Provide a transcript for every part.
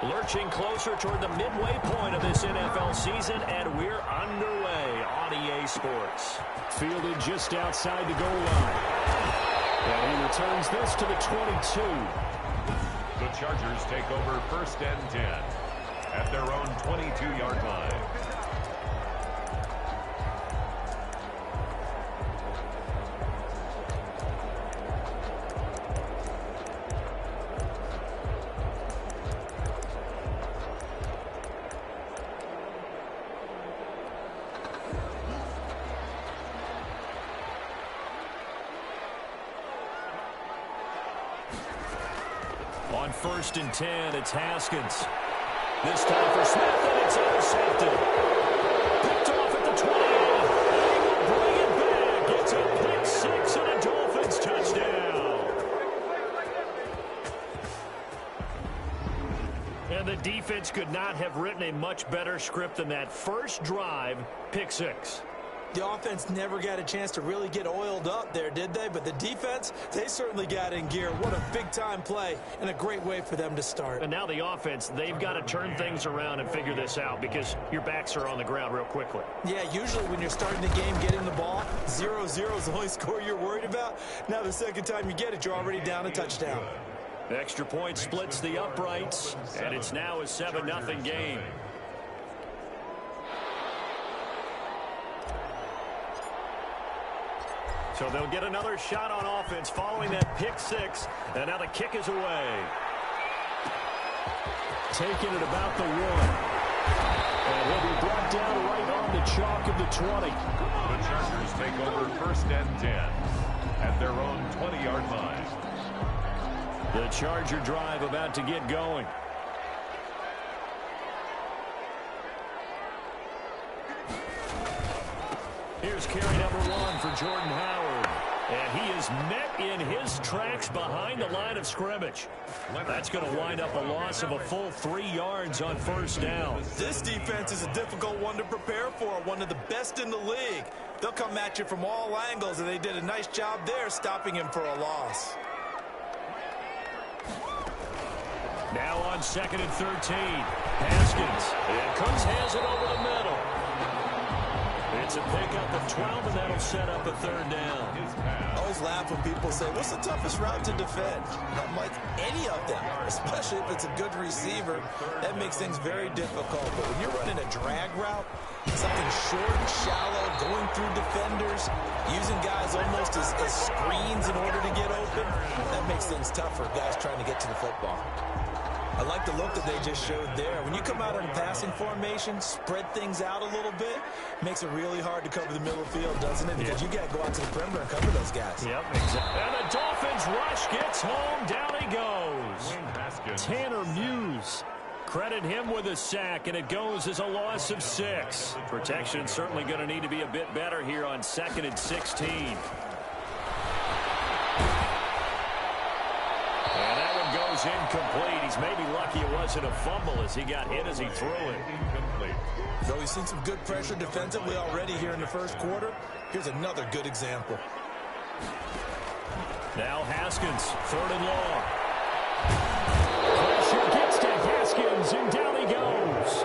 Lurching closer toward the midway point of this NFL season, and we're underway on EA Sports. Fielded just outside the goal line. And he returns this to the 22. The Chargers take over 1st and 10 at their own 22-yard line. On 1st and 10, it's Haskins. This time for Smith, and it's intercepted. Picked off at the 28. He will bring it back. It's a pick six and a Dolphins touchdown. And the defense could not have written a much better script than that first drive, pick six. The offense never got a chance to really get oiled up there, did they? But the defense, they certainly got in gear. What a big-time play and a great way for them to start. And now the offense, they've got to turn things around and figure this out because your backs are on the ground real quickly. Yeah, usually when you're starting the game getting the ball, 0-0 is the only score you're worried about. Now the second time you get it, you're already down a touchdown. Extra point splits the uprights, and it's now a 7-0 game. So they'll get another shot on offense following that pick six, and now the kick is away. Taking it about the 1. And he'll be brought down right on the chalk of the 20. The Chargers take over 1st and 10 at their own 20-yard line. The Charger drive about to get going. Here's carry number 1 for Jordan Howard. And he is met in his tracks behind the line of scrimmage. That's going to wind up a loss of a full 3 yards on 1st down. This defense is a difficult one to prepare for, one of the best in the league. They'll come at you from all angles, and they did a nice job there stopping him for a loss. Now on 2nd and 13. Haskins. And Cooks has it over the middle. It's a pickup of 12, and that'll set up a 3rd down. I always laugh when people say, what's the toughest route to defend? I'm like, any of them, especially if it's a good receiver. That makes things very difficult. But when you're running a drag route, something short and shallow, going through defenders, using guys almost as screens in order to get open, that makes things tough for guys trying to get to the football. I like the look that they just showed there. When you come out in a passing formation, spread things out a little bit, makes it really hard to cover the middle of the field, doesn't it? Because you got to go out to the perimeter and cover those guys. Yep, exactly. And the Dolphins rush gets home. Down he goes. Tanner Muse. Credit him with a sack, and it goes as a loss of 6. Protection certainly going to need to be a bit better here on 2nd and 16. Incomplete. He's maybe lucky it wasn't a fumble as he got hit as he threw it. Incomplete. Though we've seen some good pressure defensively already here in the first quarter, here's another good example. Now Haskins, 3rd and long. Pressure gets to Haskins, and down he goes.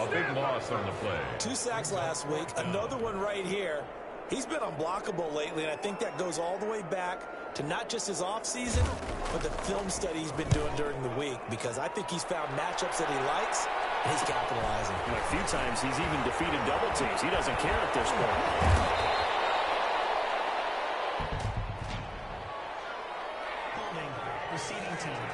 A big loss on the play. 2 sacks last week, another one right here. He's been unblockable lately, and I think that goes all the way back to not just his offseason, but the film study he's been doing during the week, because I think he's found matchups that he likes, and he's capitalizing. And a few times he's even defeated double teams. He doesn't care at this point. Holding, receiving team.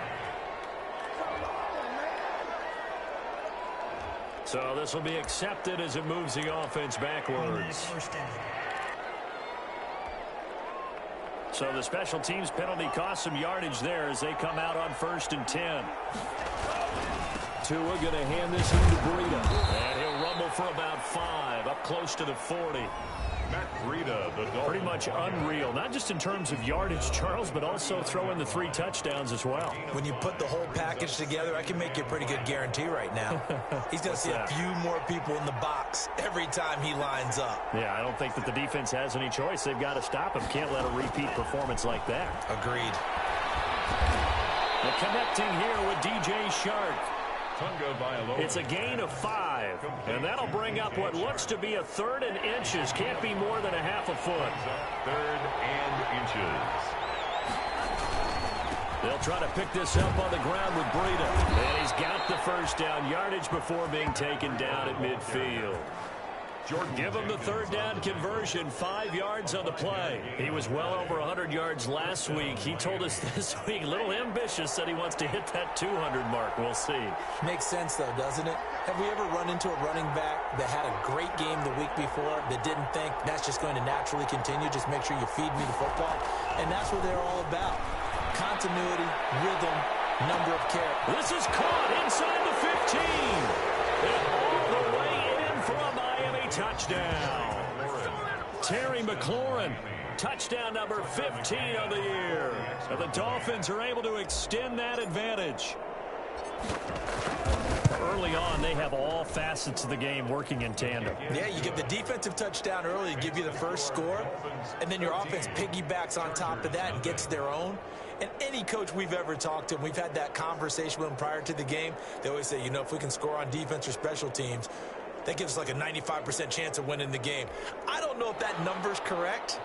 So this will be accepted as it moves the offense backwards. First down. So the special teams penalty cost some yardage there as they come out on 1st and 10. Tua going to hand this in to Breida. And he'll rumble for about 5, up close to the 40. Matt Breida, the Dolphins. Pretty much unreal, not just in terms of yardage, Charles, but also throwing the 3 touchdowns as well. When you put the whole package together, I can make you a pretty good guarantee right now. He's going to see a few more people in the box every time he lines up. Yeah, I don't think that the defense has any choice. They've got to stop him. Can't let a repeat performance like that. Agreed. And connecting here with DJ Shark. It's a gain of 5, and that'll bring up what looks to be a 3rd and inches. Can't be more than a half a foot. 3rd and inches. They'll try to pick this up on the ground with Breida. And he's got the first down yardage before being taken down at midfield. Give him the 3rd down conversion, 5 yards on the play. He was well over 100 yards last week. He told us this week, a little ambitious, said he wants to hit that 200 mark. We'll see. Makes sense, though, doesn't it? Have we ever run into a running back that had a great game the week before that didn't think that's just going to naturally continue? Just make sure you feed me the football. And that's what they're all about. Continuity, rhythm, number of carries. This is caught inside the 15. And all the way in for a Miami touchdown. Terry McLaurin, touchdown number 15 of the year. And the Dolphins are able to extend that advantage. Early on, they have all facets of the game working in tandem. Yeah, you get the defensive touchdown early to give you the first score, and then your offense piggybacks on top of that and gets their own. And any coach we've ever talked to, and we've had that conversation with them prior to the game, they always say, you know, if we can score on defense or special teams, that gives us like a 95% chance of winning the game. I don't know if that number's correct,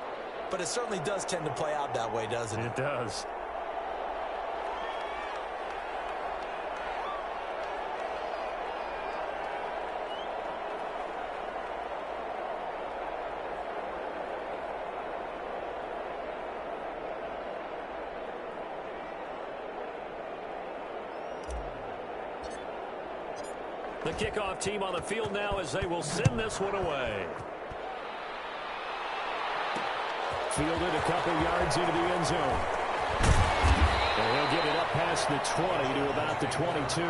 but it certainly does tend to play out that way, doesn't it? It does. The kickoff team on the field now as they will send this one away. Fielded a couple yards into the end zone. And he'll get it up past the 20 to about the 22.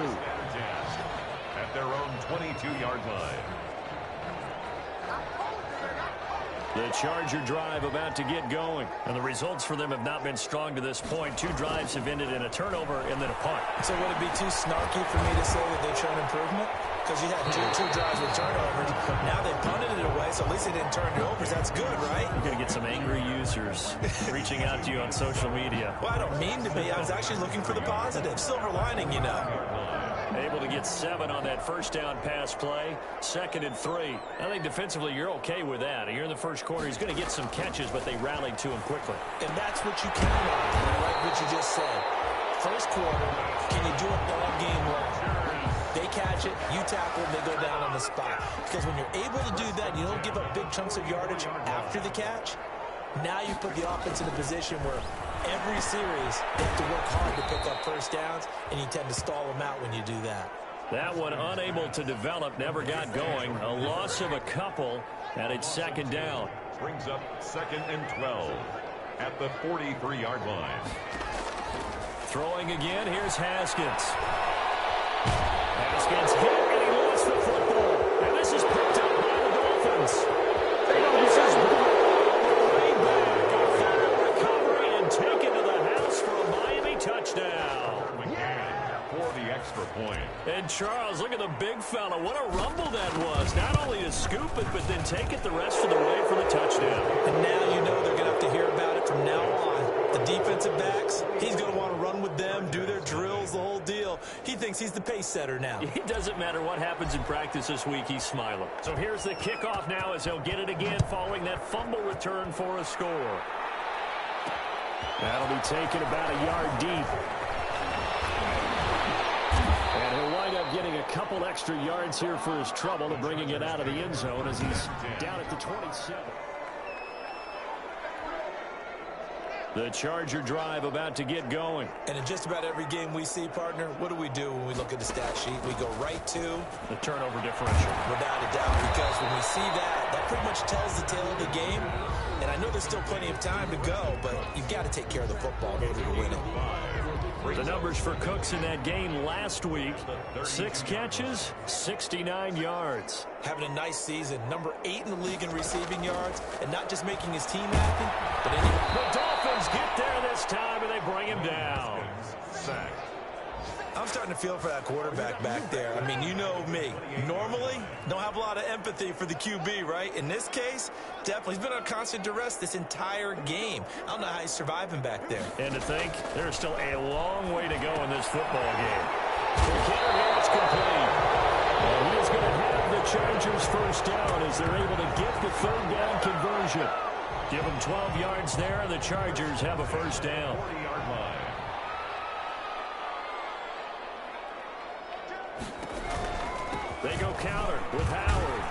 At their own 22-yard line. The Charger drive about to get going. And the results for them have not been strong to this point. 2 drives have ended in a turnover and then a punt. So would it be too snarky for me to say that they've shown improvement? Because you had two drives with turnovers. Now they punted it away, so at least they didn't turn it over. That's good, right? You're going to get some angry users reaching out to you on social media. Well, I don't mean to be. I was actually looking for the positive. Silver lining, you know. Able to get 7 on that first down pass play. 2nd and 3. I think defensively you're okay with that. You're in the first quarter. He's going to get some catches, but they rallied to him quickly. And that's what you count on, like what you just said. First quarter, can you do it all game long? They catch it, you tackle, and they go down on the spot. Because when you're able to do that, you don't give up big chunks of yardage after the catch. Now you put the offense in a position where every series they have to work hard to pick up first downs, and you tend to stall them out when you do that. That one unable to develop, never got going. A loss of a couple, and it's 2nd down. Brings up 2nd and 12 at the 43-yard line. Throwing again, here's Haskins. Haskins hit, and he lost the football. And this is picked up by the Dolphins. This is way back. A fine recovery and taken to the house for a Miami touchdown. For the extra point. And Charles, look at the big fella. What a rumble that was. Not only to scoop it, but then take it the rest of the way for the touchdown. And now you know they're going to have to hear about it from now on. The defensive backs, he's going to want to run with them, do their drills, the whole deal. He thinks he's the pace setter now. It doesn't matter what happens in practice this week, he's smiling. So here's the kickoff now as he'll get it again following that fumble return for a score. That'll be taken about a yard deep. And he'll wind up getting a couple extra yards here for his trouble and bringing it out of the end zone as he's down at the 27. The Charger drive about to get going. And in just about every game we see, partner, what do we do when we look at the stat sheet? We go right to the turnover differential. Without a doubt, because when we see that, that pretty much tells the tale of the game. And I know there's still plenty of time to go, but you've got to take care of the football in order to win it. The numbers for Cooks in that game last week, 6 catches, 69 yards. Having a nice season, number 8 in the league in receiving yards, and not just making his team happy, but the Dolphins get there this time, and they bring him down. Sack. I'm starting to feel for that quarterback back there. I mean, you know me. Normally, don't have a lot of empathy for the QB, right? In this case, definitely. He's been on constant duress this entire game. I don't know how he's surviving back there. And to think, there's still a long way to go in this football game. Kenner here, it's complete. And he is going to have the Chargers first down as they're able to get the third down conversion. Give them 12 yards there, and the Chargers have a first down. 40-yard line. They go counter with Howard.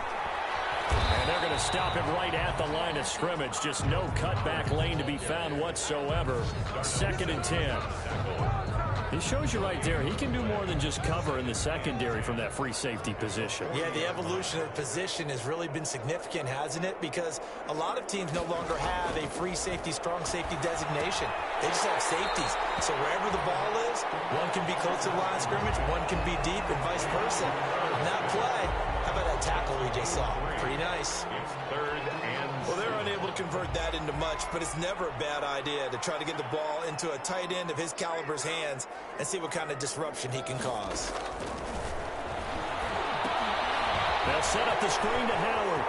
And they're going to stop him right at the line of scrimmage. Just no cutback lane to be found whatsoever. 2nd and 10. He shows you right there, he can do more than just cover in the secondary from that free safety position. Yeah, the evolution of the position has really been significant, hasn't it? Because a lot of teams no longer have a free safety, strong safety designation. They just have safeties. So wherever the ball is, one can be close to the line of scrimmage, one can be deep, and vice versa. In that play, how about that tackle we just saw? Pretty nice. It's 3rd and 6. Well, they're unable to convert that into much, but it's never a bad idea to try to get the ball into a tight end of his caliber's hands and see what kind of disruption he can cause. They'll set up the screen to Howard.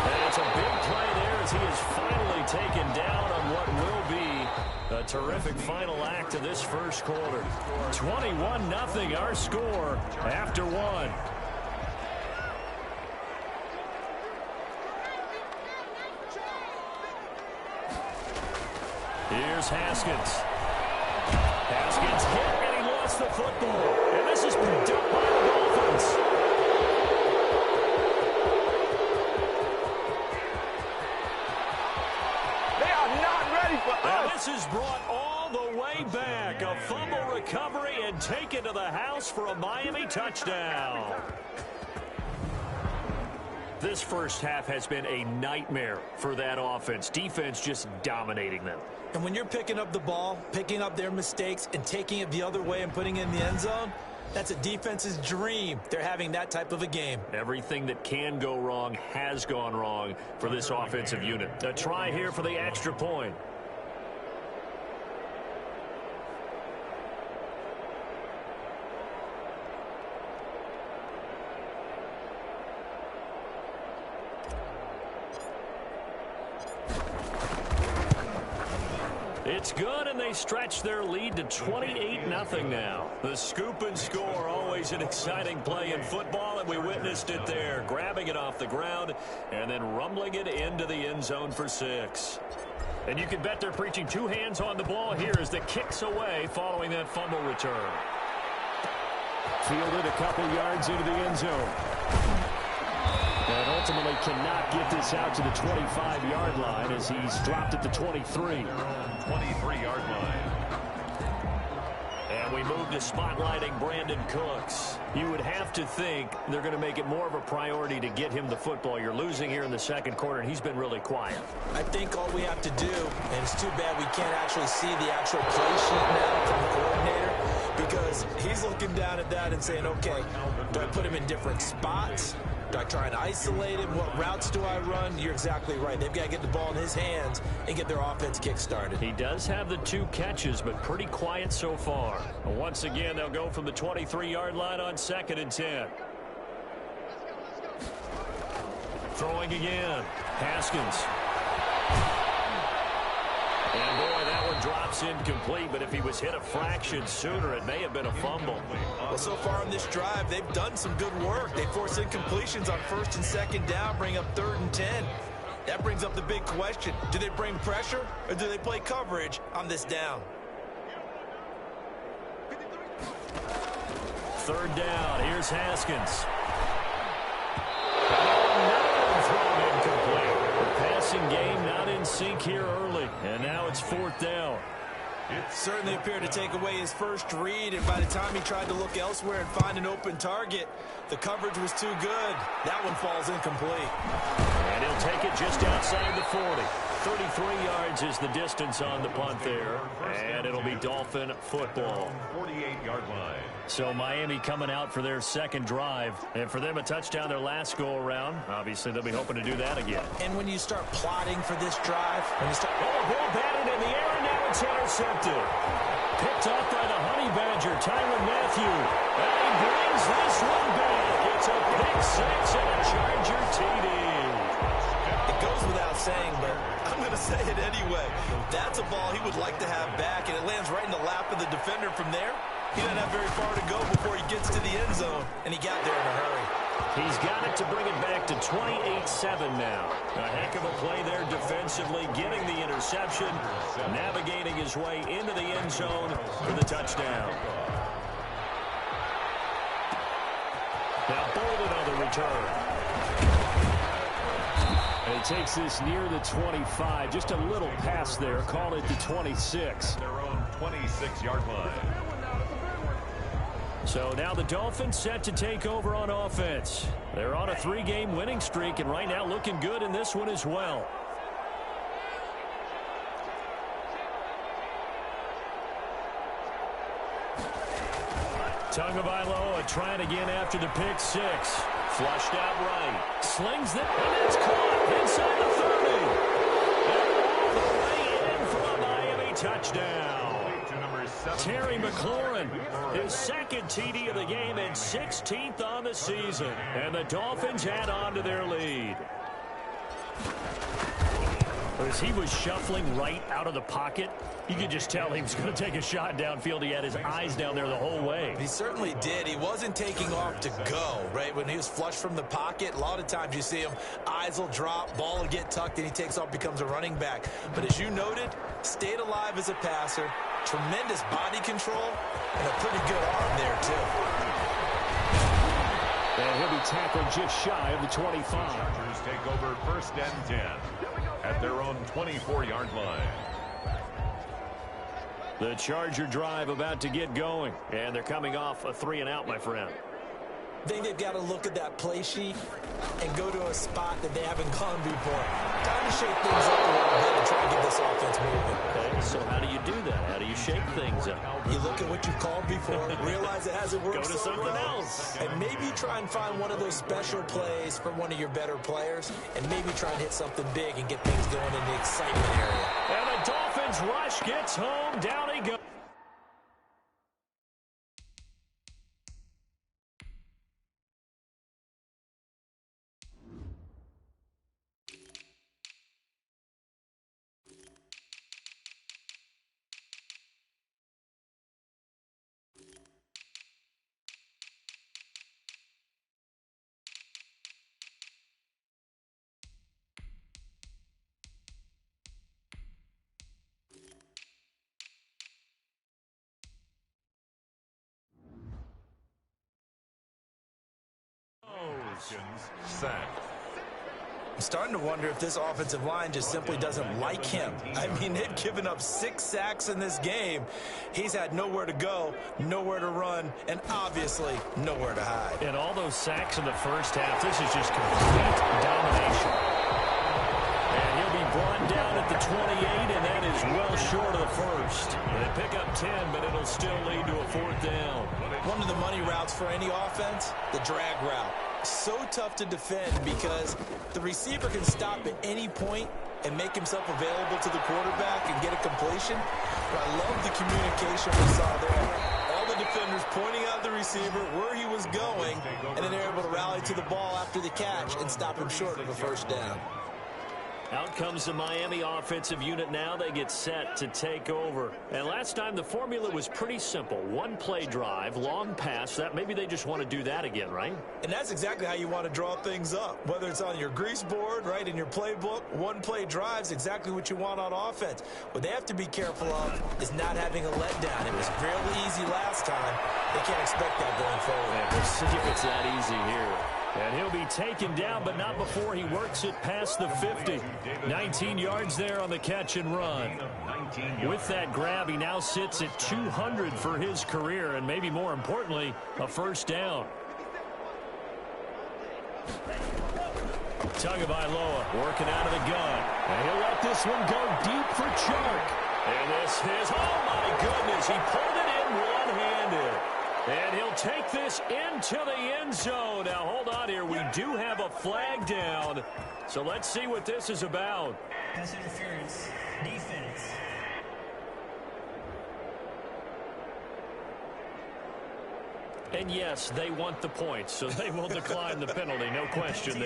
And it's a big play there as he is finally taken down on what will be a terrific final act of this first quarter. 21-0 our score after one. Here's Haskins. Haskins hit, and he lost the football. And this is picked up by the Dolphins. They are not ready for us. And this is brought all the way back. A fumble recovery and taken to the house for a Miami touchdown. This first half has been a nightmare for that offense. Defense just dominating them. And when you're picking up the ball, picking up their mistakes, and taking it the other way and putting it in the end zone, that's a defense's dream. They're having that type of a game. Everything that can go wrong has gone wrong for this offensive unit. A try here for the extra point. It's good, and they stretch their lead to 28-0 now. The scoop and score, always an exciting play in football, and we witnessed it there. Grabbing it off the ground and then rumbling it into the end zone for 6. And you can bet they're preaching 2 hands on the ball here as the kick's away following that fumble return. Fielded a couple yards into the end zone. And ultimately cannot get this out to the 25-yard line as he's dropped at the 23. 23-yard line. And we move to spotlighting Brandon Cooks. You would have to think they're going to make it more of a priority to get him the football. You're losing here in the second quarter, and he's been really quiet. I think all we have to do, and it's too bad we can't actually see the actual play sheet now from the coordinator, because he's looking down at that and saying, okay, do I put him in different spots? Do I try and isolate him? What routes do I run? You're exactly right. They've got to get the ball in his hands and get their offense kick-started. He does have the 2 catches, but pretty quiet so far. Once again, they'll go from the 23-yard line on 2nd and 10. Throwing again. Haskins. And boy, that one drops incomplete, but if he was hit a fraction sooner, it may have been a fumble. Well, so far on this drive, they've done some good work. They force incompletions on 1st and 2nd down, bring up 3rd and 10. That brings up the big question. Do they bring pressure, or do they play coverage on this down? 3rd down. Here's Haskins. Thrown incomplete. The passing game not in sync here early, and now it's 4th down. It certainly appeared to take away his first read, and by the time he tried to look elsewhere and find an open target, the coverage was too good. That one falls incomplete. And he'll take it just outside the 40. 33 yards is the distance on the punt there, and it'll be Dolphin football. 48-yard line. So Miami coming out for their second drive, and for them a touchdown their last go-around. Obviously, they'll be hoping to do that again. And when you start plotting for this drive, ball batted in the air, and now it's intercepted. Picked off by the Honey Badger, Tyrann Mathieu. And he brings this one back. It's a pick six and a Charger TD. It goes without saying, but I'm going to say it anyway. That's a ball he would like to have back, and it lands right in the lap of the defender from there. He doesn't have very far to go before he gets to the end zone, and he got there in a hurry. He's got it to bring it back to 28-7 now. A heck of a play there defensively, getting the interception, navigating his way into the end zone for the touchdown. Now Bolden on the return. And he takes this near the 25. Just a little pass there. Call it the 26. Their own 26-yard line. So now the Dolphins set to take over on offense. They're on a 3-game winning streak, and right now looking good in this one as well. Tagovailoa trying again after the pick six. Flushed out right. Slings it, and it's caught inside the 30. And all the way in for a Miami touchdown. Terry McLaurin, his second TD of the game and 16th on the season. And the Dolphins add on to their lead. As he was shuffling right out of the pocket, you could just tell he was going to take a shot downfield. He had his eyes down there the whole way. He certainly did. He wasn't taking off to go, right? When he was flushed from the pocket, a lot of times you see him, eyes will drop, ball will get tucked, and he takes off, becomes a running back. But as you noted, stayed alive as a passer, tremendous body control, and a pretty good arm there, too. And he'll be tackled just shy of the 25. Chargers take over first and 10 at their own 24-yard line. The Charger drive about to get going, and they're coming off a 3-and-out, my friend. I think they've got to look at that play sheet and go to a spot that they haven't gone before. Time to shake things up a little bit and try and get this offense moving. Okay, so how do you do that? How do you shake things up? You look at what you've called before, realize it hasn't worked Go to so something well, else. and maybe try and find one of those special plays from one of your better players, and maybe try and hit something big and get things going in the excitement area. And the Dolphins rush gets home. Down he goes. Sacked. I'm starting to wonder if this offensive line just simply doesn't like him. I mean, they've given up 6 sacks in this game. He's had nowhere to go, nowhere to run, and obviously nowhere to hide. And all those sacks in the first half, this is just complete domination. And he'll be brought down at the 28, and that is well short of the first. They pick up 10, but it'll still lead to a 4th down. One of the money routes for any offense, the drag route. So tough to defend because the receiver can stop at any point and make himself available to the quarterback and get a completion. But I love the communication we saw there. All the defenders pointing out the receiver where he was going, and then they're able to rally to the ball after the catch and stop him short of a first down. Out comes the Miami offensive unit now. They get set to take over. And last time the formula was pretty simple. One play drive, long pass. That maybe they just want to do that again, right? And that's exactly how you want to draw things up. Whether it's on your grease board, right, in your playbook, one play drive's exactly what you want on offense. What they have to be careful of is not having a letdown. It was fairly easy last time. They can't expect that going forward. Yeah, we'll see if it's that easy here. And he'll be taken down, but not before he works it past the 50. 19 yards there on the catch and run. With that grab, he now sits at 200 for his career, and maybe more importantly, a first down. Tagovailoa working out of the gun. And he'll let this one go deep for Chark. And this is, oh my goodness, he pulled it in one-handed. And he'll take this into the end zone. Now, hold on here. We do have a flag down. So let's see what this is about. Pass interference. Defense. And yes, they want the points, so they will decline the penalty. No question.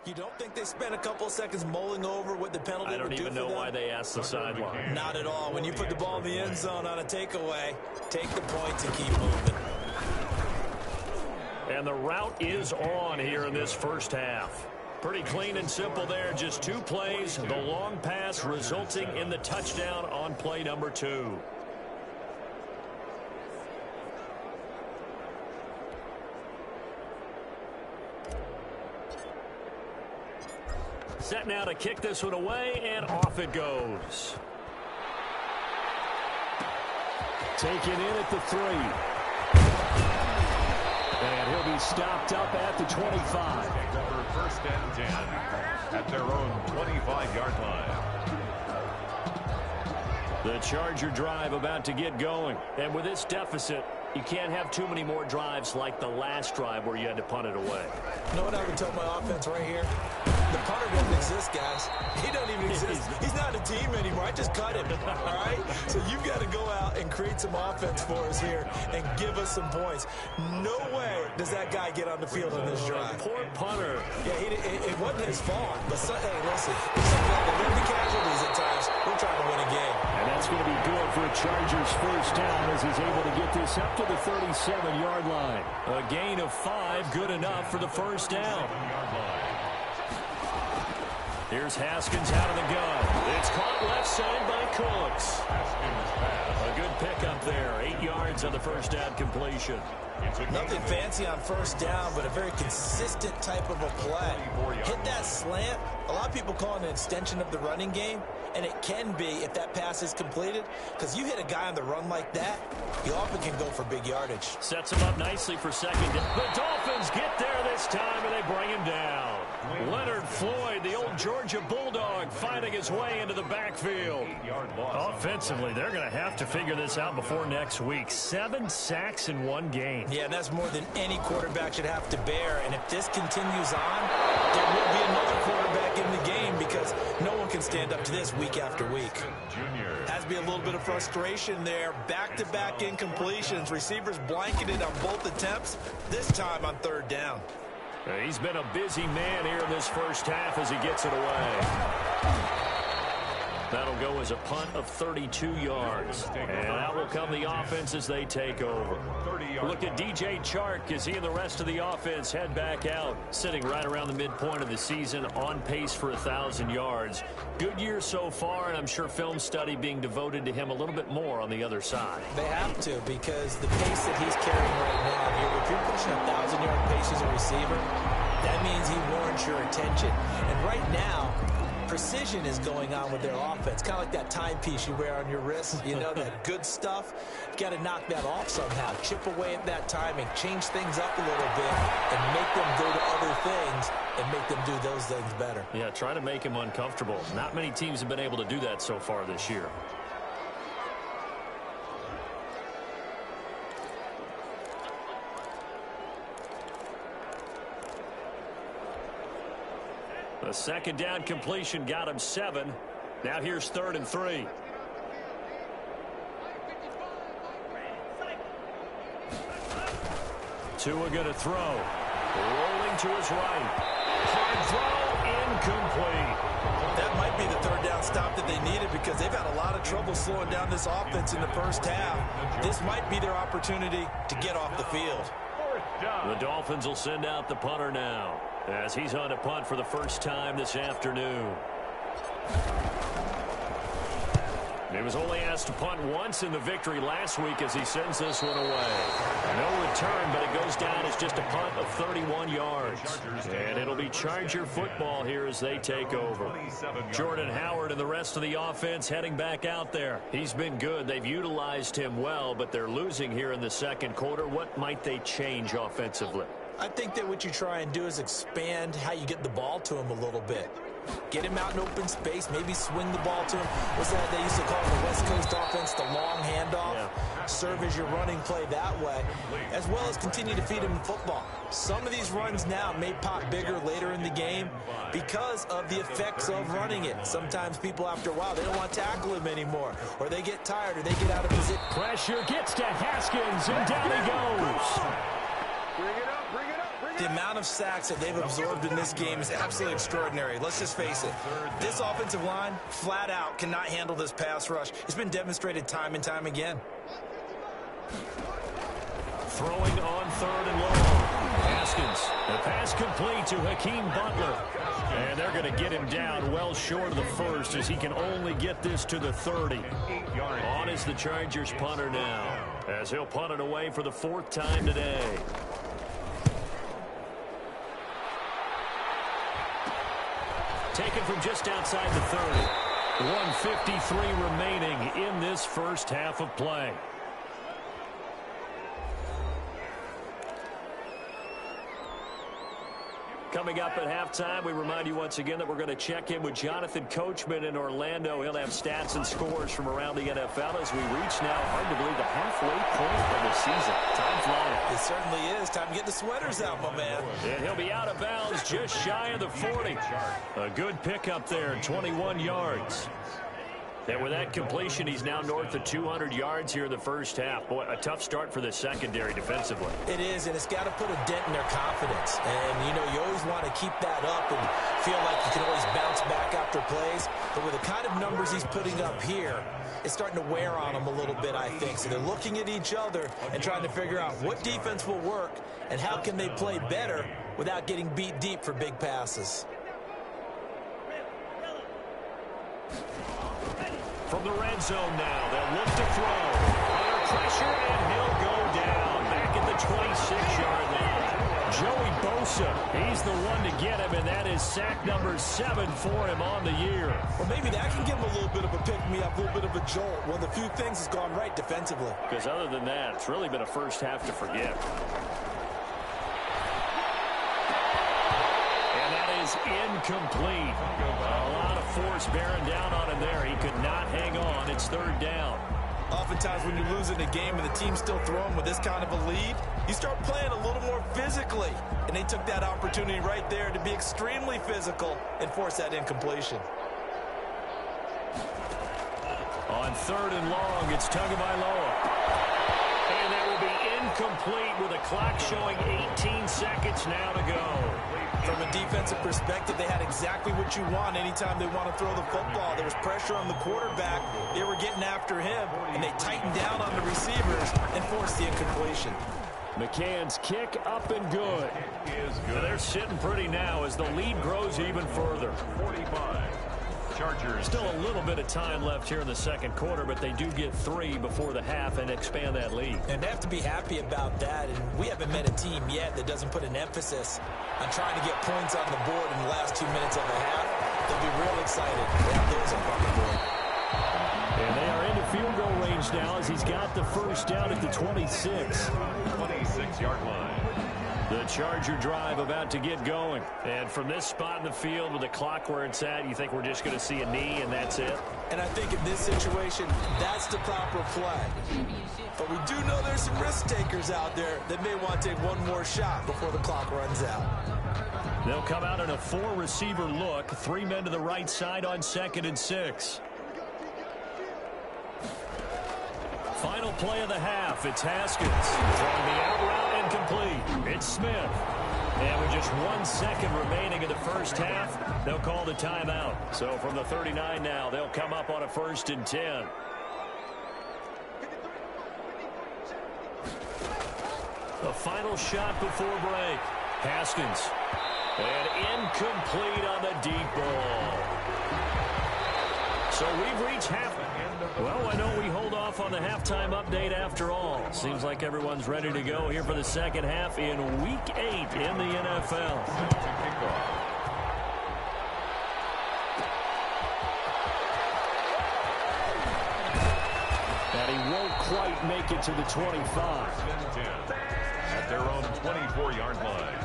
You don't think they spent a couple of seconds mulling over what the penalty would do for them? I don't even know why they asked the sideline. Not at all. When you put the ball in the end zone on a takeaway, take the points and keep moving. And the route is on here in this first half. Pretty clean and simple there. Just 2 plays. The long pass resulting in the touchdown on play number 2. Set now to kick this one away, and off it goes. Taken in at the 3. And he'll be stopped up at the 25. Take over first and 10 at their own 25-yard line. The Charger drive about to get going. And with this deficit, you can't have too many more drives like the last drive where you had to punt it away. You know what I would tell my offense right here? The punter doesn't exist, guys. He doesn't even exist. He's not a team anymore. I just cut him, all right? So you've got to go out and create some offense for us here and give us some points. No way does that guy get on the field on this drive. Poor punter. Yeah, it wasn't his fault. But, hey, listen, sometimes there will be casualties at times. We're trying to win a game. And that's going to be good for a Chargers first down as he's able to get this up to the 37-yard line. A gain of 5, good enough for the first down. Here's Haskins out of the gun. It's caught left side by Cooks. A good pickup there. 8 yards on the first down completion. Nothing fancy on first down, but a very consistent type of a play. Hit that slant. A lot of people call it an extension of the running game, and it can be if that pass is completed, because you hit a guy on the run like that, you often can go for big yardage. Sets him up nicely for second. The Dolphins get there this time, and they bring him down. Leonard Floyd, the old Georgia Bulldog, finding his way into the backfield. Offensively, they're going to have to figure this out before next week. 7 sacks in 1 game. Yeah, and that's more than any quarterback should have to bear. And if this continues on, there will be another quarterback in the game because no one can stand up to this week after week. Has to be a little bit of frustration there. Back-to-back incompletions. Receivers blanketed on both attempts, this time on third down. He's been a busy man here in this first half as he gets it away. That'll go as a punt of 32 yards. And out will come the offense as they take over. Look at DJ Chark as he and the rest of the offense head back out, sitting right around the midpoint of the season, on pace for 1,000 yards. Good year so far, and I'm sure film study being devoted to him a little bit more on the other side. They have to, because the pace that he's carrying right now, if you're pushing 1,000-yard pace as a receiver, that means he warrants your attention. And right now, precision is going on with their offense, kind of like that timepiece you wear on your wrist. You know, that good stuff. You got to knock that off somehow. Chip away at that timing, change things up a little bit, and make them go to other things and make them do those things better. Yeah, try to make him uncomfortable. Not many teams have been able to do that so far this year. The second down completion got him 7. Now here's 3rd and 3. Tua going to throw. Rolling to his right. Hard throw, incomplete. That might be the third down stop that they needed because they've had a lot of trouble slowing down this offense in the first half. This might be their opportunity to get off the field. The Dolphins will send out the punter now. as he's on a punt for the first time this afternoon. He was only asked to punt once in the victory last week as he sends this one away. No return, but it goes down as just a punt of 31 yards. And it'll be Charger football here as they take over. Jordan Howard and the rest of the offense heading back out there. He's been good. They've utilized him well, but they're losing here in the second quarter. What might they change offensively? I think that what you try and do is expand how you get the ball to him a little bit. Get him out in open space, maybe swing the ball to him. What's that they used to call the West Coast offense, the long handoff? Yeah. Serve as your running play that way, as well as continue to feed him the football. Some of these runs now may pop bigger later in the game because of the effects of running it. Sometimes people, after a while, they don't want to tackle him anymore, or they get tired, or they get out of position. Pressure gets to Haskins, and down he goes. Bring it up. The amount of sacks that they've absorbed in this game is absolutely extraordinary. Let's just face it. This offensive line, flat out, cannot handle this pass rush. It's been demonstrated time and time again. Throwing on 3rd and long. Haskins. The pass complete to Hakeem Butler. And they're going to get him down well short of the first as he can only get this to the 30. On is the Chargers punter now as he'll punt it away for the 4th time today. Taken from just outside the 30. 1:53 remaining in this first half of play. Coming up at halftime, we remind you once again that we're going to check in with Jonathan Coachman in Orlando. He'll have stats and scores from around the NFL as we reach now, hard to believe, the halfway point of the season. Time flying. It certainly is. Time to get the sweaters out, my man. And he'll be out of bounds just shy of the 40. A good pickup there, 21 yards. And with that completion, he's now north of 200 yards here in the first half. Boy, a tough start for the secondary defensively. It is, and it's got to put a dent in their confidence. And, you know, you always want to keep that up and feel like you can always bounce back after plays. But with the kind of numbers he's putting up here, it's starting to wear on them a little bit, I think. So they're looking at each other and trying to figure out what defense will work and how can they play better without getting beat deep for big passes. From the red zone now, they'll look to throw. Under pressure, and he'll go down. Back at the 26-yard line. Joey Bosa, he's the one to get him, and that is sack number 7 for him on the year. Well, maybe that can give him a little bit of a pick-me-up, a little bit of a jolt. One of the few things has gone right defensively. Because other than that, it's really been a first half to forget. Incomplete. A lot of force bearing down on him there. He could not hang on. It's 3rd down. Oftentimes when you're losing a game and the team's still throwing with this kind of a lead, you start playing a little more physically. And they took that opportunity right there to be extremely physical and force that incompletion. On 3rd and long, it's Tagovailoa. And that will be incomplete with a clock showing 18 seconds now to go. From a defensive perspective, they had exactly what you want anytime they want to throw the football. There was pressure on the quarterback. They were getting after him, and they tightened down on the receivers and forced the incompletion. McCann's kick up and good. So they're sitting pretty now as the lead grows even further. 45. Chargers. Still a little bit of time left here in the second quarter, but they do get 3 before the half and expand that lead. And they have to be happy about that. And we haven't met a team yet that doesn't put an emphasis on trying to get points on the board in the last 2 minutes of the half. They'll be real excited to have those up on the board. And they are into field goal range now as he's got the first down at the 26. 26-yard line. The Charger drive about to get going. And from this spot in the field with the clock where it's at, you think we're just going to see a knee and that's it? And I think in this situation, that's the proper play. But we do know there's some risk takers out there that may want to take one more shot before the clock runs out. They'll come out in a 4-receiver look. 3 men to the right side on 2nd and 6. Final play of the half. It's Haskins throwing the out route incomplete. It's Smith. And with just 1 second remaining in the first half, they'll call the timeout. So from the 39 now, they'll come up on a 1st and 10. The final shot before break. Haskins And incomplete on the deep ball. So we've reached half. Well, I know we hold off on the halftime update after all. Seems like everyone's ready to go here for the second half in Week 8 in the NFL. And he won't quite make it to the 25. At their own 24-yard line.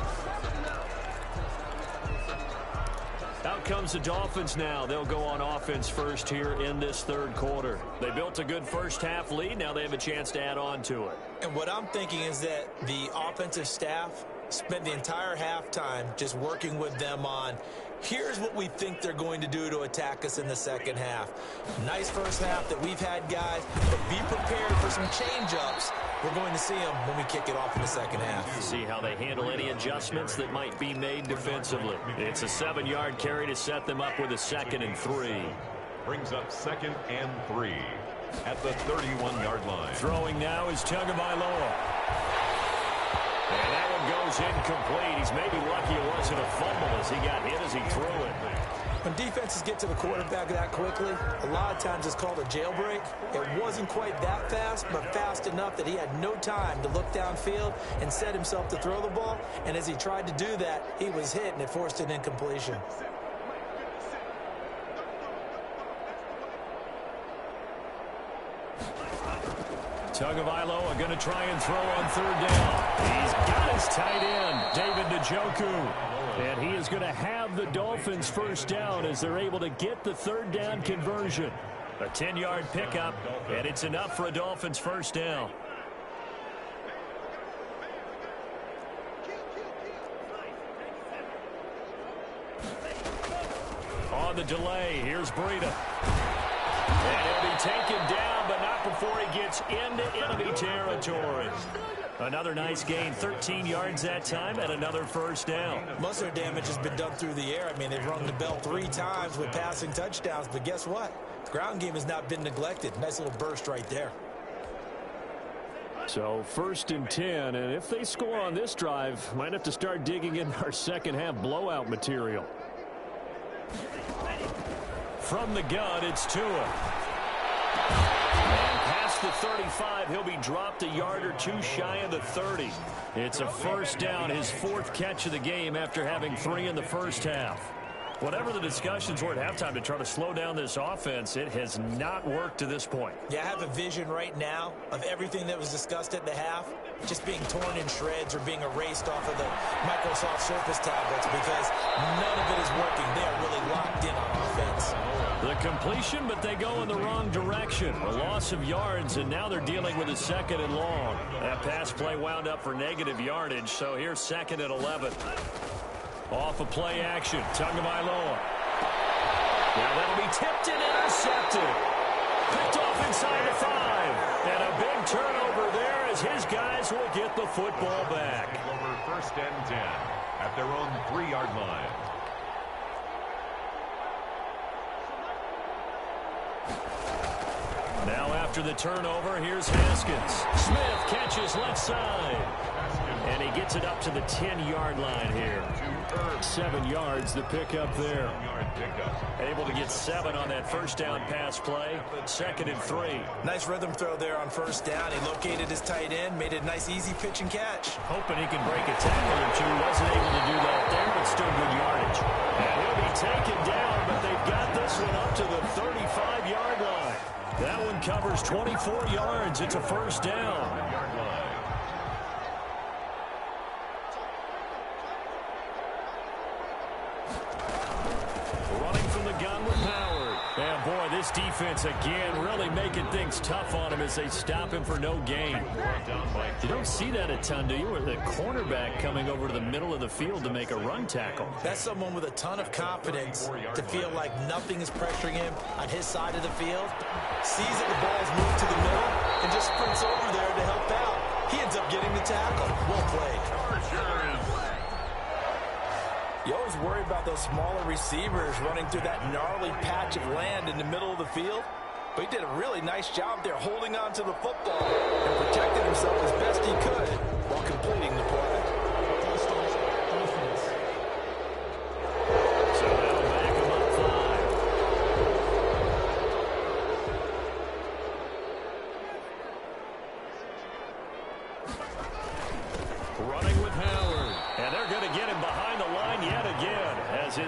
Out comes the Dolphins now. They'll go on offense first here in this third quarter. They built a good first half lead. Now they have a chance to add on to it. And what I'm thinking is that the offensive staff spent the entire halftime just working with them on, here's what we think they're going to do to attack us in the second half. Nice first half that we've had, guys, but be prepared for some change-ups. We're going to see them when we kick it off in the second half. See how they handle any adjustments that might be made defensively. It's a 7-yard carry to set them up with a 2nd and 3. Brings up 2nd and 3 at the 31-yard line. Throwing now is Tagovailoa. And that one goes incomplete. He's maybe lucky it wasn't a fumble as he got hit as he threw it. When defenses get to the quarterback that quickly, a lot of times it's called a jailbreak. It wasn't quite that fast, but fast enough that he had no time to look downfield and set himself to throw the ball. And as he tried to do that, he was hit, and it forced an incompletion. Tagovailoa going to try and throw on 3rd down. He's got his tight end, David Njoku. And he is going to have the Dolphins first down as they're able to get the 3rd down conversion. A 10-yard pickup, and it's enough for a Dolphins first down. On the delay, here's Breida. And he'll be taken down, but not before he gets into enemy territory. Another nice gain, 13 yards that time, and another first down. Most of their damage has been done through the air. I mean, they've rung the bell 3 times with passing touchdowns, but guess what? The ground game has not been neglected. Nice little burst right there. So 1st and 10, and if they score on this drive, might have to start digging in our second half blowout material. From the gun, it's Tua. And past the 35, he'll be dropped a yard or 2 shy of the 30. It's a first down, his 4th catch of the game after having 3 in the first half. Whatever the discussions were at halftime to try to slow down this offense, it has not worked to this point. Yeah, I have a vision right now of everything that was discussed at the half just being torn in shreds or being erased off of the Microsoft Surface tablets because none of it is working. They are really locked in on offense. The completion, but they go in the wrong direction. A loss of yards, and now they're dealing with a 2nd and long. That pass play wound up for negative yardage, so here's 2nd and 11. Off of play action, Tagovailoa. Now that'll be tipped and intercepted. Picked off inside the 5. And a big turnover there as his guys will get the football back. Over 1st and 10 at their own 3-yard line. Now after the turnover, here's Haskins. Smith catches left side. And he gets it up to the 10-yard line here. 7 yards the pickup there. Able to get 7 on that first down pass play. 2nd and 3. Nice rhythm throw there on first down. He located his tight end, made it a nice easy pitch and catch. Hoping he can break a tackle or 2. Wasn't able to do that there, but still good yardage. And he'll be taken down, but they've got this one up to the 35-yard line. That one covers 24 yards. It's a first down. And boy, this defense again really making things tough on him as they stop him for no gain. You don't see that a ton, do you? Or the cornerback coming over to the middle of the field to make a run tackle. That's someone with a ton of confidence to feel like nothing is pressuring him on his side of the field. Sees that the ball's moved to the middle and just sprints over there to help out. He ends up getting the tackle. Well played. You always worry about those smaller receivers running through that gnarly patch of land in the middle of the field. But he did a really nice job there holding on to the football and protecting himself as best he could while completing the play.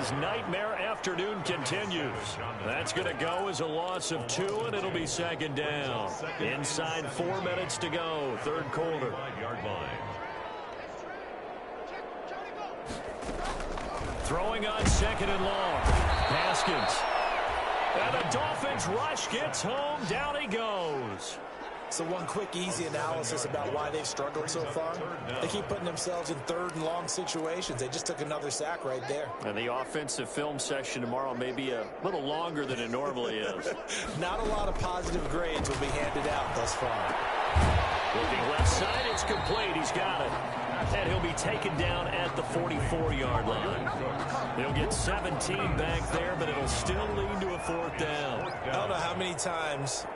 his nightmare afternoon continues. That's going to go as a loss of 2, and it'll be second down. Inside 4 minutes to go, third quarter. Throwing on second and long. Haskins. And the Dolphins rush gets home. Down he goes. So one quick, easy analysis about why they've struggled so far. They keep putting themselves in third and long situations. They just took another sack right there. And the offensive film session tomorrow may be a little longer than it normally is. Not a lot of positive grades will be handed out thus far. Looking left side, it's complete. He's got it. And he'll be taken down at the 44-yard line. He'll get 17 back there, but it'll still lead to a fourth down. I don't know how many times,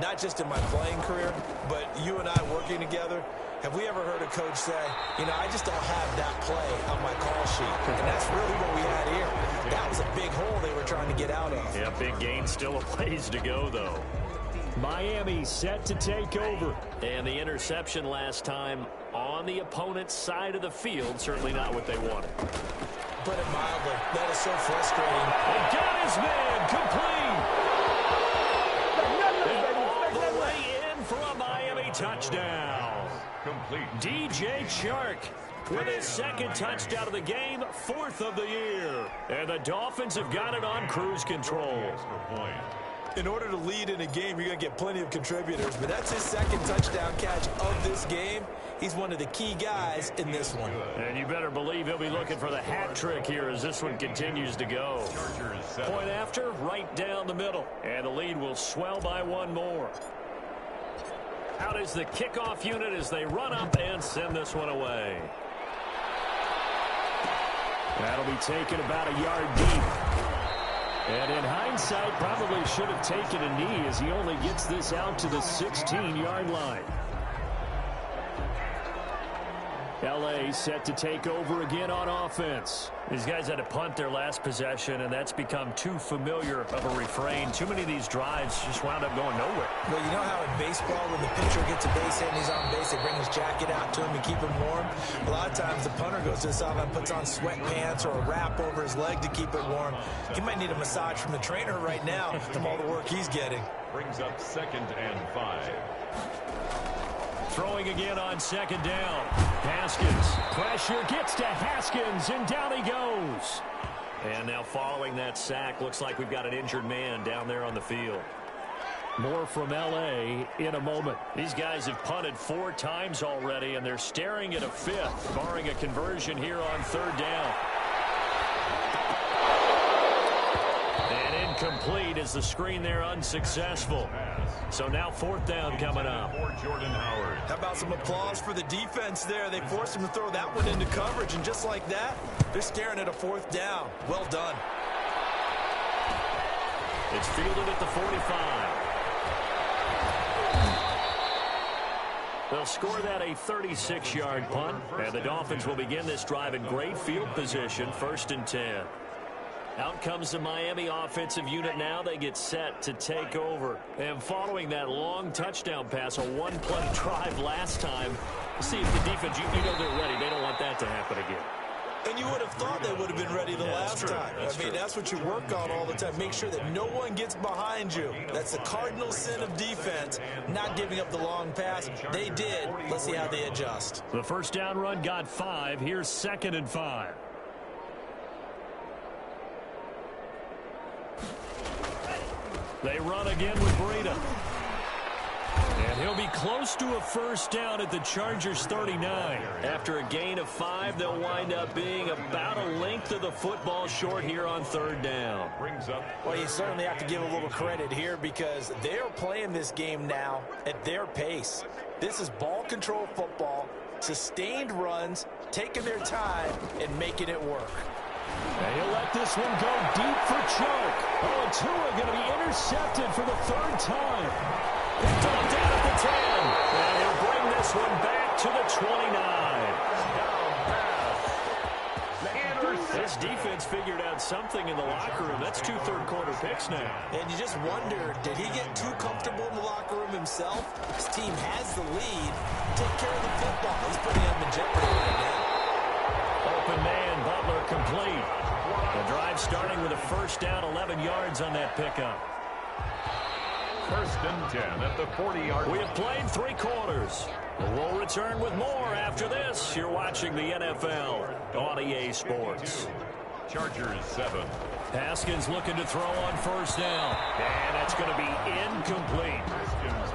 not just in my playing career, but you and I working together, have we ever heard a coach say, I just don't have that play on my call sheet. And that's really what we had here. That was a big hole they were trying to get out of. Yeah, big gain, still a ways to go, though. Miami set to take over. And the interception last time on the opponent's side of the field, certainly not what they wanted. Put it mildly, that is so frustrating. And got his man complete. All the way in for a Miami touchdown. Complete. DJ Chark with his second touchdown of the game, 4th of the year. And the Dolphins have got it on cruise control. In order to lead in a game, you're going to get plenty of contributors, but that's his second touchdown catch of this game. He's one of the key guys in this one. And you better believe he'll be looking for the hat trick here as this one continues to go. Point after, right down the middle. And the lead will swell by 1 more. Out is the kickoff unit as they run up and send this one away. That'll be taken about a yard deep. And in hindsight, probably should have taken a knee as he only gets this out to the 16-yard line. L.A. set to take over again on offense. These guys had to punt their last possession, and that's become too familiar of a refrain. Too many of these drives just wound up going nowhere. Well, you know how in baseball, when the pitcher gets a base hit and he's on base, they bring his jacket out to him and keep him warm? A lot of times the punter goes to the sideline, puts on sweatpants or a wrap over his leg to keep it warm. He might need a massage from the trainer right now from all the work he's getting. Brings up 2nd and 5. Throwing again on second down. Haskins. Pressure gets to Haskins, and down he goes. And now following that sack, looks like we've got an injured man down there on the field. More from L.A. in a moment. These guys have punted 4 times already, and they're staring at a 5th, barring a conversion here on 3rd down. And incomplete as the screen there unsuccessful. So now 4th down coming up. Jordan Howard. How about some applause for the defense there? They forced him to throw that one into coverage, and just like that, they're staring at a 4th down. Well done. It's fielded at the 45. They'll score that a 36-yard punt, and the Dolphins will begin this drive in great field position, 1st and 10. Out comes the Miami offensive unit now. They get set to take over. And following that long touchdown pass, a 1-play drive last time, see if the defense, you know they're ready. They don't want that to happen again. And you would have thought they would have been ready the last time. I mean, that's what you work on all the time. Make sure that no one gets behind you. That's the cardinal sin of defense, not giving up the long pass. They did. Let's see how they adjust. The first down run got 5. Here's 2nd and 5. They run again with Breida. And he'll be close to a first down at the Chargers 39. After a gain of 5, they'll wind up being about a length of the football short here on 3rd down. Well, you certainly have to give a little credit here because they're playing this game now at their pace. This is ball control football, sustained runs, taking their time, and making it work. And he'll let this one go deep for Chark. Oh, and Tua going to be intercepted for the 3rd time. Down at the 10. And he'll bring this one back to the 29. This defense figured out something in the locker room. That's 2 third-quarter picks now. And you just wonder, did he get too comfortable in the locker room himself? His team has the lead. Take care of the football. He's putting him in jeopardy right now. Oh, open man. Butler complete. The drive starting with a first down, 11 yards on that pickup. First and 10 at the 40-yard line. We have played 3 quarters. We'll return with more after this. You're watching the NFL on EA Sports. Chargers 7. Haskins looking to throw on first down. And that's going to be incomplete.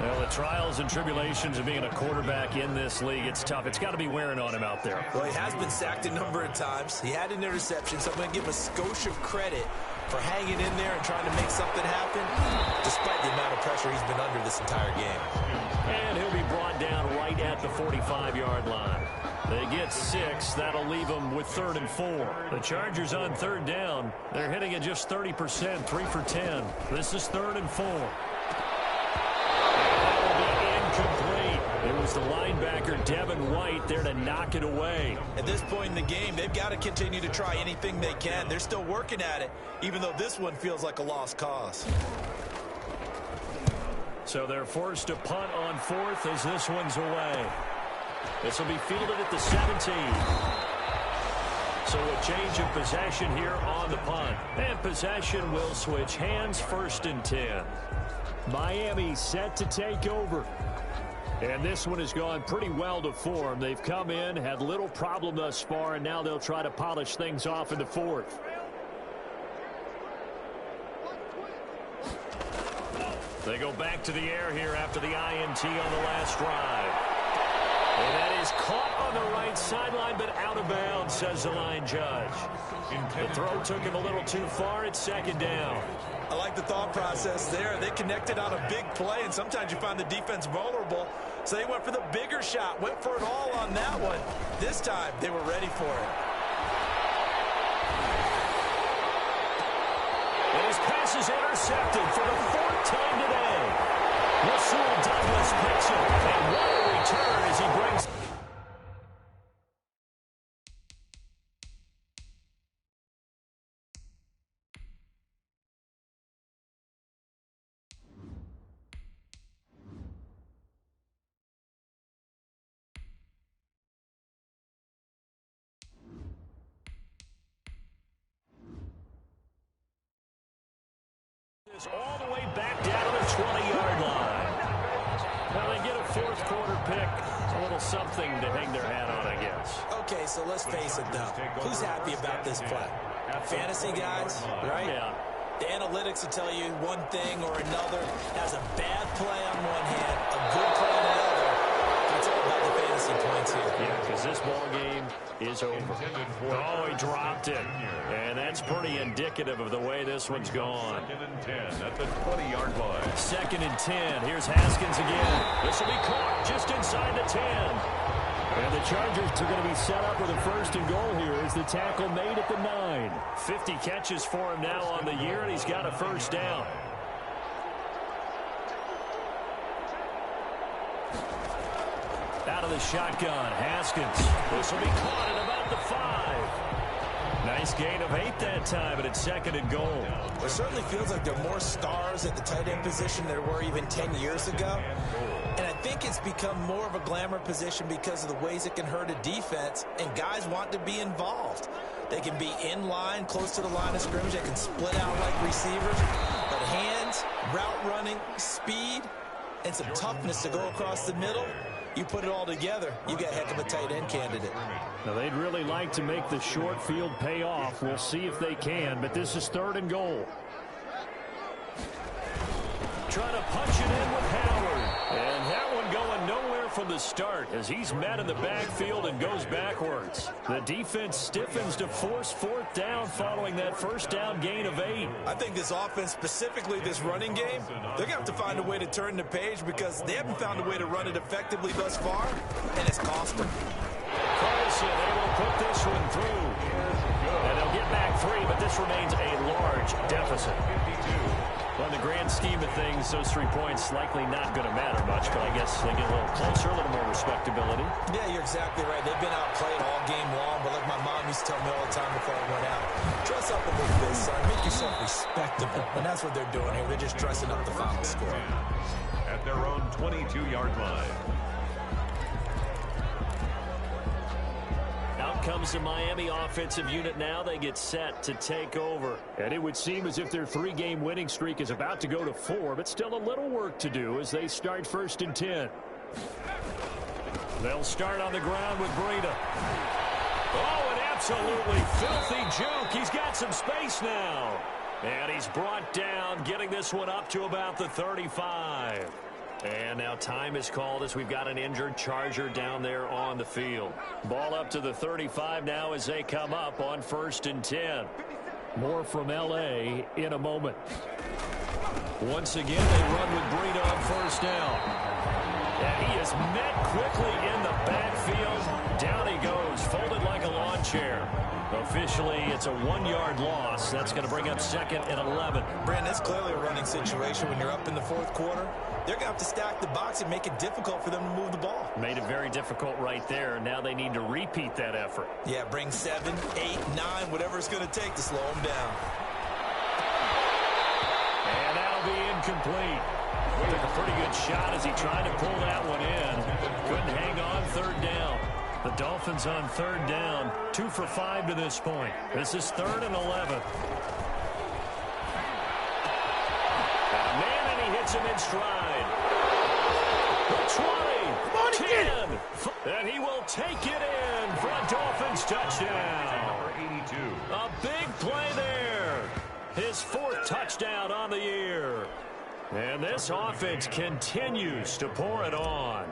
Well, the trials and tribulations of being a quarterback in this league, it's tough. It's got to be wearing on him out there. Well, he has been sacked a number of times. He had an interception, so I'm going to give him a skosh of credit for hanging in there and trying to make something happen, despite the amount of pressure he's been under this entire game. And he'll be brought down right at the 45-yard line. They get 6. That'll leave them with 3rd and 4. The Chargers on 3rd down. They're hitting at just 30%, 3 for 10. This is 3rd and 4. Incomplete. It was the linebacker, Devin White, there to knock it away. At this point in the game, they've got to continue to try anything they can. They're still working at it, even though this one feels like a lost cause. So they're forced to punt on 4th as this one's away. This will be fielded at the 17. So a change of possession here on the punt. And possession will switch hands, 1st and 10. Miami set to take over. And this one has gone pretty well to form. They've come in, had little problem thus far, and now they'll try to polish things off in the 4th. They go back to the air here after the INT on the last drive. And that is caught on the right sideline, but out of bounds, says the line judge. The throw took him a little too far. It's 2nd down. I like the thought process there. They connected on a big play, and sometimes you find the defense vulnerable. So they went for the bigger shot, went for it all on that one. This time, they were ready for it. And his pass is intercepted for the 4th time today. Rasul Douglas picks it, and what a return as he brings... all the way back down to the 20-yard line. Now they get a 4th quarter pick. A little something to hang their hat on, I guess. Okay, so let's face it, though. Who's happy about this play? Fantasy guys, right? Yeah. The analytics will tell you one thing or another. Has a bad play on one hand, a good play on the other. It's all about the fantasy points here. Yeah, because this ball game is over. Oh, he dropped it. And that's pretty indicative of the way this one's gone. 2nd and 10 at the 20-yard line. 2nd and 10. Here's Haskins again. This will be caught just inside the 10. And the Chargers are going to be set up with a 1st and goal here as the tackle made at the 9. 50 catches for him now on the year, and he's got a 1st down. Out of the shotgun, Haskins. This will be caught at about the 5. Nice gain of 8 that time, but it's 2nd and goal. It certainly feels like there are more stars at the tight end position than there were even 10 years ago. And I think it's become more of a glamour position because of the ways it can hurt a defense, and guys want to be involved. They can be in line, close to the line of scrimmage. They can split out like receivers. But hands, route running, speed, and some toughness to go across the middle, you put it all together, you got a heck of a tight end candidate. Now, they'd really like to make the short field pay off. We'll see if they can, but this is 3rd and goal. Trying to punch it in with Howard. And that one going nowhere from the start as he's met in the backfield and goes backwards. The defense stiffens to force 4th down following that 1st down gain of 8. I think this offense, specifically this running game, they're going to have to find a way to turn the page because they haven't found a way to run it effectively thus far, and it's cost them. Carlson able to put this one through. And they'll get back 3, but this remains a large deficit. Well, in the grand scheme of things, those 3 points likely not going to matter much, but I guess they get a little closer, a little more respectability. Yeah, you're exactly right. They've been outplayed all game long, but like my mom used to tell me all the time before I went out, dress up a little bit, son. Make yourself respectable. And that's what they're doing here. They're just dressing up the final score. At their own 22-yard line. Out comes the Miami offensive unit now. They get set to take over. And it would seem as if their 3-game winning streak is about to go to 4, but still a little work to do as they start 1st and 10. They'll start on the ground with Breida. Oh, an absolutely filthy juke. He's got some space now. And he's brought down, getting this one up to about the 35. And now time is called as we've got an injured Charger down there on the field. Ball up to the 35 now as they come up on 1st and 10. More from L.A. in a moment. Once again, they run with Breida on 1st down. And he is met quickly in the backfield. Down he goes, folded like a lawn chair. Officially, it's a 1-yard loss. That's going to bring up 2nd and 11. Brandon, it's clearly a running situation when you're up in the 4th quarter. They're going to have to stack the box and make it difficult for them to move the ball. Made it very difficult right there. Now they need to repeat that effort. Yeah, bring 7, 8, 9, whatever it's going to take to slow them down. And that'll be incomplete. Took a pretty good shot as he tried to pull that one in. Couldn't hang on 3rd down. The Dolphins on 3rd down, 2 for 5 to this point. This is 3rd and 11. Man, and he hits him in stride. 20, 10, and he will take it in for a Dolphins touchdown. Number 82. A big play there. His 4th touchdown on the year. And this offense continues to pour it on.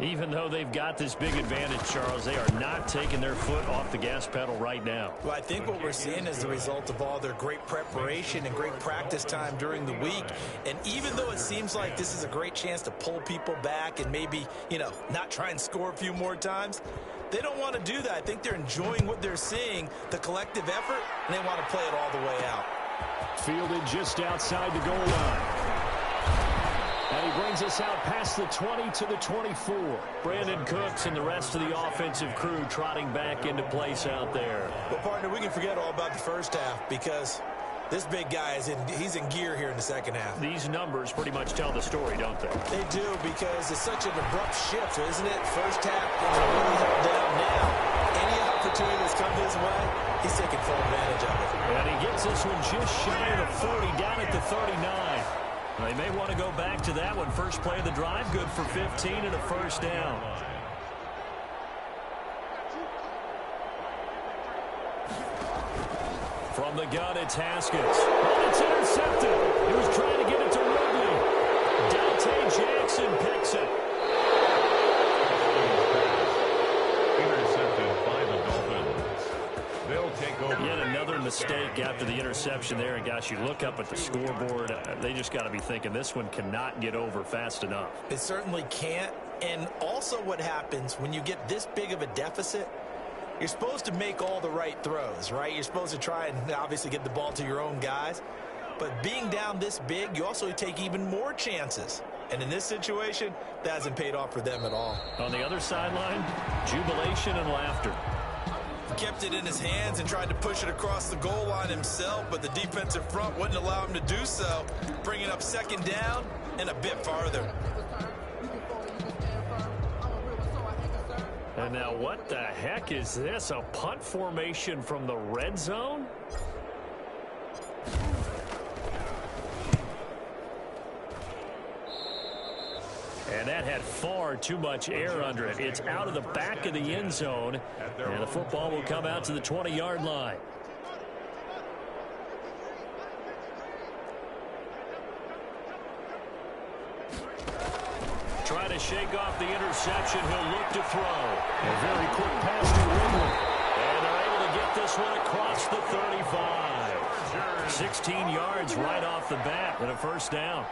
Even though they've got this big advantage, Charles, they are not taking their foot off the gas pedal right now. Well, I think what we're seeing is the result of all their great preparation and great practice time during the week. And even though it seems like this is a great chance to pull people back and maybe, not try and score a few more times, they don't want to do that. I think they're enjoying what they're seeing, the collective effort, and they want to play it all the way out. Fielded just outside the goal line. And he brings us out past the 20 to the 24. Brandon Cooks and the rest of the offensive crew trotting back into place out there. Well, partner, we can forget all about the first half because this big guy he's in gear here in the second half. These numbers pretty much tell the story, don't they? They do, because it's such an abrupt shift, isn't it? First half, it's really held down now. Any opportunity that's come his way, he's taking full advantage of it. And he gets this one just shy of the 40, down at the 39. They may want to go back to that one. First play of the drive, good for 15 and a 1st down. From the gun, it's Haskins. Oh, it's intercepted. He was trying to get it to Ridley. Dante Jackson picks it. Intercepted by the Dolphins. They'll take over. Yet another mistake after the interception there. And, gosh, you look up at the scoreboard. They just got to be thinking this one cannot get over fast enough. It certainly can't. And also what happens when you get this big of a deficit, you're supposed to make all the right throws, right? You're supposed to try and obviously get the ball to your own guys. But being down this big, you also take even more chances. And in this situation, that hasn't paid off for them at all. On the other sideline, jubilation and laughter. Kept it in his hands and tried to push it across the goal line himself, but the defensive front wouldn't allow him to do so. Bringing up 2nd down and a bit farther. And now what the heck is this? A punt formation from the red zone? And that had far too much air under it. It's out of the back of the end zone. And the football will come out to the 20-yard line. Trying to shake off the interception. He'll look to throw. A very quick pass to Ridley. And they're able to get this one across the 35. 16 yards right off the bat and a 1st down.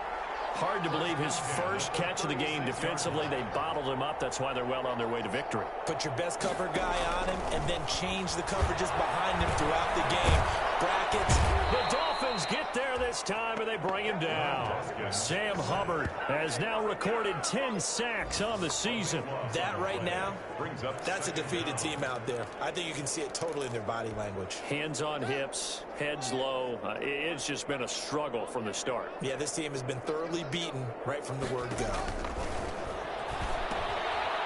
Hard to believe his first catch of the game defensively. They bottled him up. That's why they're well on their way to victory. Put your best cover guy on him and then change the coverages behind him throughout the game. Brackets. The Dolphins get there this time, and they bring him down. Sam Hubbard has now recorded 10 sacks on the season. That right now, that's a defeated team out there. I think you can see it totally in their body language. Hands on hips, heads low. It's just been a struggle from the start. Yeah, this team has been thoroughly beaten right from the word go.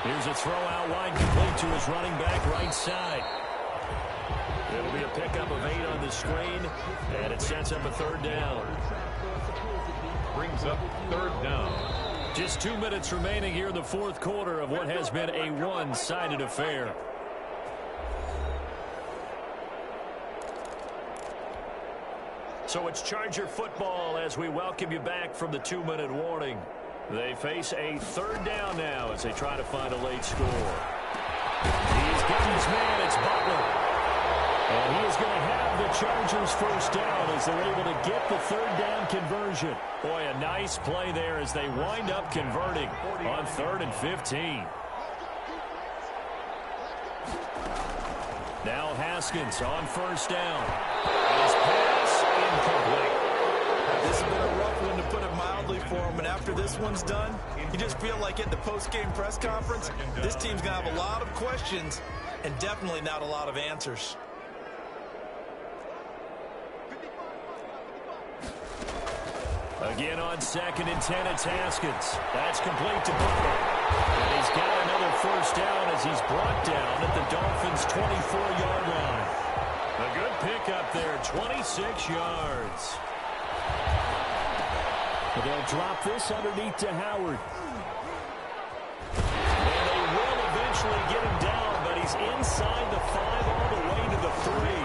Here's a throw out wide, complete to his running back right side. It'll be a pickup of 8 on the screen, and it sets up a 3rd down. Brings up 3rd down. Just 2 minutes remaining here in the 4th quarter of what has been a one-sided affair. So it's Charger football as we welcome you back from the 2-minute warning. They face a 3rd down now as they try to find a late score. He's got his man, it's Butler. And he is going to have the Chargers 1st down as they're able to get the 3rd down conversion. Boy, a nice play there as they wind up converting on 3rd and 15. Now Haskins on 1st down. His pass incomplete. This has been a rough one, to put it mildly, for him. And after this one's done, you just feel like at the post-game press conference, this team's going to have a lot of questions and definitely not a lot of answers. Again on 2nd and 10, it's Haskins. That's complete to Butler. And he's got another 1st down as he's brought down at the Dolphins' 24-yard line. A good pickup there, 26 yards. And they'll drop this underneath to Howard. And they will eventually get him down, but he's inside the 5 all the way to the 3.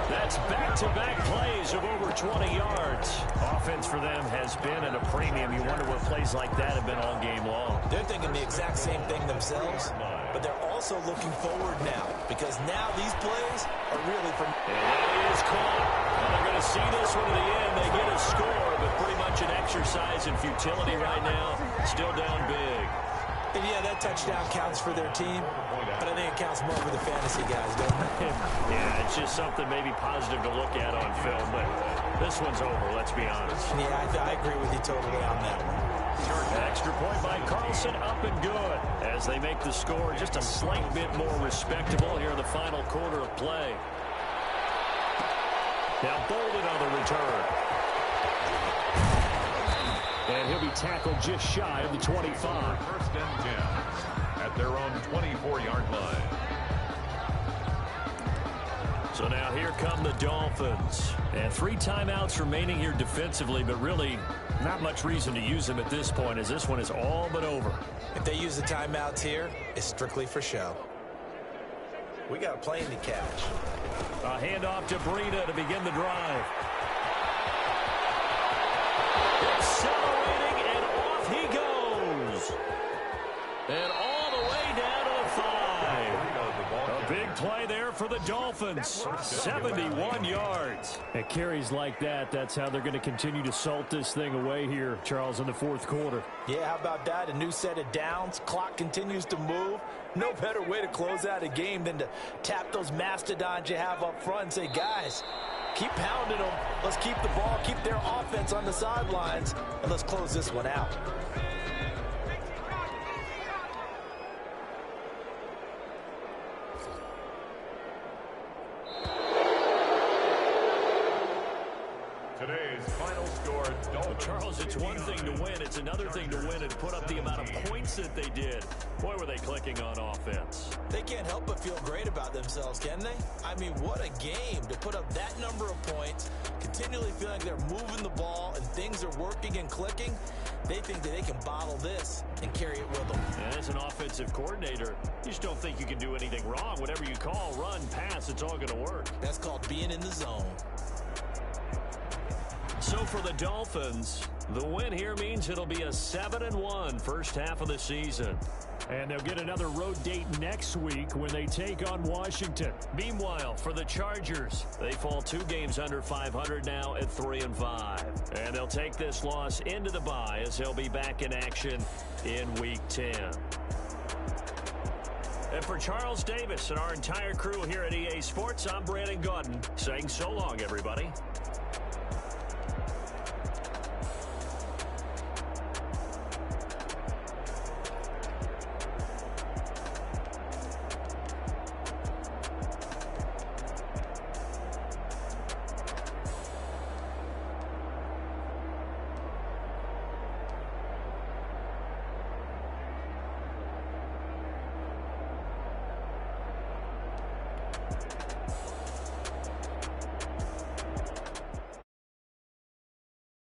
That's back-to-back plays of over 20 yards. Offense for them has been at a premium. You wonder what plays like that have been all game long. They're thinking the exact same thing themselves, but they're also looking forward now, because now these plays are really from... And that is caught. Well, they're going to see this one to the end. They get a score, but pretty much an exercise in futility right now. Still down big. And yeah, that touchdown counts for their team, but I think it counts more for the fantasy guys, doesn't it? Yeah, it's just something maybe positive to look at on film, but this one's over, let's be honest. Yeah, I agree with you totally on that one. Extra point by Carlson, up and good, as they make the score just a slight bit more respectable here in the final quarter of play. Now Bolden on the return. And he'll be tackled just shy of the 25. 1st and 10 at their own 24-yard line. So now here come the Dolphins. And 3 timeouts remaining here defensively, but really not much reason to use them at this point, as this one is all but over. If they use the timeouts here, it's strictly for show. We got a plane to catch. A handoff to Breida to begin the drive. Accelerating, and off he goes. And all the way down to the 5. A big play there for the Dolphins. 71 yards. At carries like that, that's how they're going to continue to salt this thing away here, Charles, in the 4th quarter. Yeah, how about that? A new set of downs. Clock continues to move. No better way to close out a game than to tap those mastodons you have up front and say, guys, keep pounding them. Let's keep the ball, keep their offense on the sidelines, and let's close this one out. Today's final score, Charles, it's one thing to win. It's another thing to win and put up the amount of points that they did. Boy, were they clicking on offense. They can't help but feel great about themselves, can they? I mean, what a game to put up that number of points, continually feeling like they're moving the ball and things are working and clicking. They think that they can bottle this and carry it with them. And as an offensive coordinator, you just don't think you can do anything wrong. Whatever you call, run, pass, it's all going to work. That's called being in the zone. So for the Dolphins, the win here means it'll be a 7-1 first half of the season. And they'll get another road date next week when they take on Washington. Meanwhile, for the Chargers, they fall 2 games under 500 now at 3-5. And they'll take this loss into the bye as they'll be back in action in Week 10. And for Charles Davis and our entire crew here at EA Sports, I'm Brandon Gaudin saying so long, everybody.